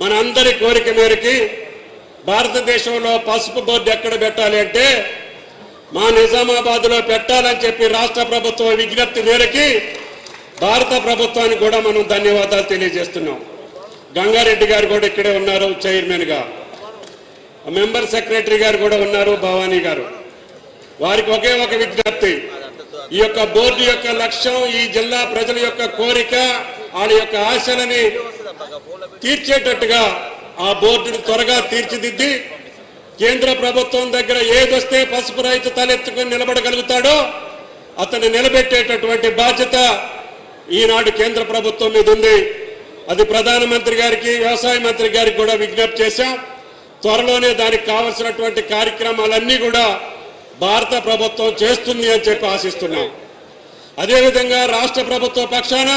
మనందరి కోరిక మేరకు భారతదేశంలో పసుపు బోర్డు ఎక్కడ పెట్టాలి అంటే మా నిజామాబాద్లో పెట్టాలని చెప్పి రాష్ట్ర ప్రభుత్వం విజ్ఞప్తి మేరకు భారత ప్రభుత్వానికి కూడా మనం ధన్యవాదాలు తెలియజేస్తున్నాం. గంగారెడ్డి గారు కూడా ఇక్కడే ఉన్నారు చైర్మన్ గా, మెంబర్ సెక్రటరీ గారు కూడా ఉన్నారు భవానీ గారు. వారికి ఒకే ఒక విజ్ఞప్తి, ఈ యొక్క బోర్డు యొక్క లక్ష్యం ఈ జిల్లా ప్రజల యొక్క కోరిక వాళ్ళ యొక్క ఆశలని తీర్చేటట్టుగా ఆ బోర్డును త్వరగా తీర్చిదిద్ది కేంద్ర ప్రభుత్వం దగ్గర ఏదొస్తే పసుపు రైతు తలెత్తుకుని నిలబడగలుగుతాడో అతన్ని నిలబెట్టేటటువంటి బాధ్యత ఈనాడు కేంద్ర ప్రభుత్వం మీద ఉంది. అది ప్రధానమంత్రి గారికి వ్యవసాయ మంత్రి గారికి కూడా విజ్ఞప్తి చేశాం. త్వరలోనే దానికి కావలసినటువంటి కార్యక్రమాలన్నీ కూడా భారత ప్రభుత్వం చేస్తుంది అని చెప్పి ఆశిస్తున్నాం. అదేవిధంగా రాష్ట్ర ప్రభుత్వ పక్షాన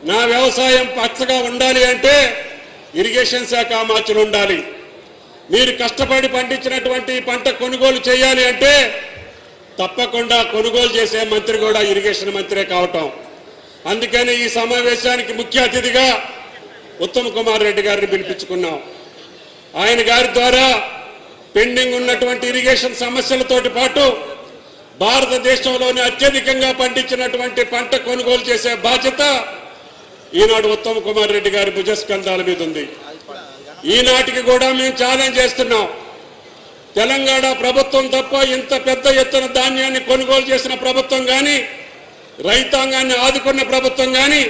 నా వ్యవసాయం పచ్చగా ఉండాలి అంటే ఇరిగేషన్ శాఖ మార్చులు ఉండాలి. మీరు కష్టపడి పండించినటువంటి పంట కొనుగోలు చేయాలి అంటే తప్పకుండా కొనుగోలు చేసే మంత్రి కూడా ఇరిగేషన్ మంత్రే కావటం. అందుకని ఈ సమావేశానికి ముఖ్య అతిథిగా ఉత్తమ్ కుమార్ రెడ్డి గారిని పిలిపించుకున్నాం. ఆయన గారి ద్వారా పెండింగ్ ఉన్నటువంటి ఇరిగేషన్ సమస్యలతోటి పాటు భారతదేశంలోనే అత్యధికంగా పండించినటువంటి పంట కొనుగోలు చేసే బాధ్యత ఈనాడు ఉత్తమ్ కుమార్ రెడ్డి గారి భుజస్కంధాల మీద ఉంది. ఈనాటికి కూడా మేము ఛాలెంజ్ చేస్తున్నాం, తెలంగాణ ప్రభుత్వం తప్ప ఇంత పెద్ద ఎత్తున ధాన్యాన్ని కొనుగోలు చేసిన ప్రభుత్వం కానీ రైతాంగాన్ని ఆదుకున్న ప్రభుత్వం కానీ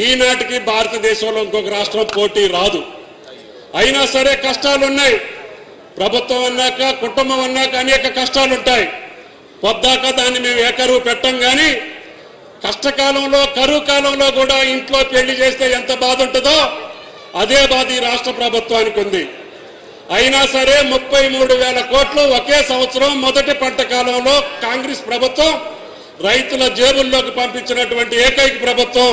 ఈనాటికి భారతదేశంలో ఇంకొక రాష్ట్రం పోటీ రాదు. అయినా సరే కష్టాలున్నాయి. ప్రభుత్వం అన్నాక కుటుంబం అన్నాక అనేక కష్టాలు ఉంటాయి. పొద్దాక దాన్ని మేము ఏకరువు పెట్టం కానీ కష్టకాలంలో కరువు కాలంలో కూడా ఇంట్లో పెళ్లి చేస్తే ఎంత బాధ ఉంటుందో అదే బాధ ఈ రాష్ట్ర ప్రభుత్వానికి ఉంది. అయినా సరే 33,000 కోట్లు ఒకే సంవత్సరం మొదటి పంట కాలంలో కాంగ్రెస్ ప్రభుత్వం రైతుల జేబుల్లోకి పంపించినటువంటి ఏకైక ప్రభుత్వం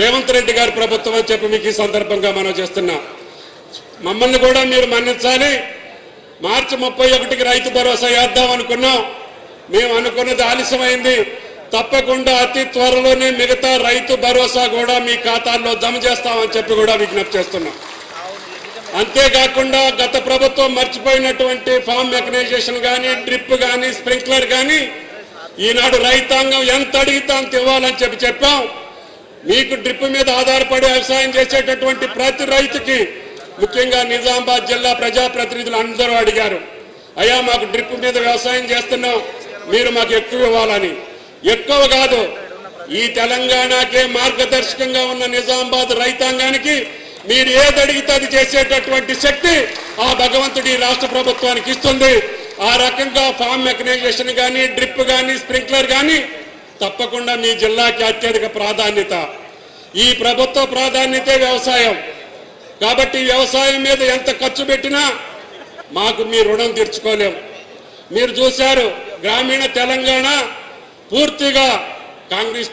రేవంత్ రెడ్డి గారి ప్రభుత్వం అని చెప్పి మీకు ఈ సందర్భంగా మనం చేస్తున్నాం. మమ్మల్ని కూడా మీరు మన్నించాలి. మార్చి 31కి రైతు భరోసా వేద్దాం అనుకున్నాం. మేము అనుకున్నది ఆలస్యమైంది. తప్పకుండా అతి త్వరలోనే మిగతా రైతు భరోసా కూడా మీ ఖాతాల్లో జమ చేస్తామని చెప్పి కూడా విజ్ఞప్తి చేస్తున్నాం. అంతేకాకుండా గత ప్రభుత్వం మర్చిపోయినటువంటి ఫామ్ మెకనైజేషన్ కానీ డ్రిప్ కానీ స్ప్రింక్లర్ కానీ ఈనాడు రైతాంగం ఎంత అడిగితే అంత ఇవ్వాలని చెప్పాం. మీకు డ్రిప్ మీద ఆధారపడి వ్యవసాయం చేసేటటువంటి ప్రతి రైతుకి ముఖ్యంగా నిజామాబాద్ జిల్లా ప్రజాప్రతినిధులు అందరూ అడిగారు, అయ్యా మాకు డ్రిప్ మీద వ్యవసాయం చేస్తున్నాం, మీరు మాకు ఎక్కువ ఇవ్వాలని. ఎక్కువ కాదు, ఈ తెలంగాణకే మార్గదర్శకంగా ఉన్న నిజామాబాద్ రైతాంగానికి మీరు ఏది అడిగితే అది చేసేటటువంటి శక్తి ఆ భగవంతుడి రాష్ట్ర ప్రభుత్వానికి ఇస్తుంది. ఆ రకంగా ఫామ్ మెకనైజేషన్ కానీ డ్రిప్ కానీ స్ప్రింక్లర్ కానీ తప్పకుండా మీ జిల్లాకి అత్యధిక ప్రాధాన్యత. ఈ ప్రభుత్వ ప్రాధాన్యతే వ్యవసాయం. కాబట్టి వ్యవసాయం మీద ఎంత ఖర్చు పెట్టినా మాకు మీ రుణం తీర్చుకోలేం. మీరు చూశారు, గ్రామీణ తెలంగాణ పూర్తిగా కాంగ్రెస్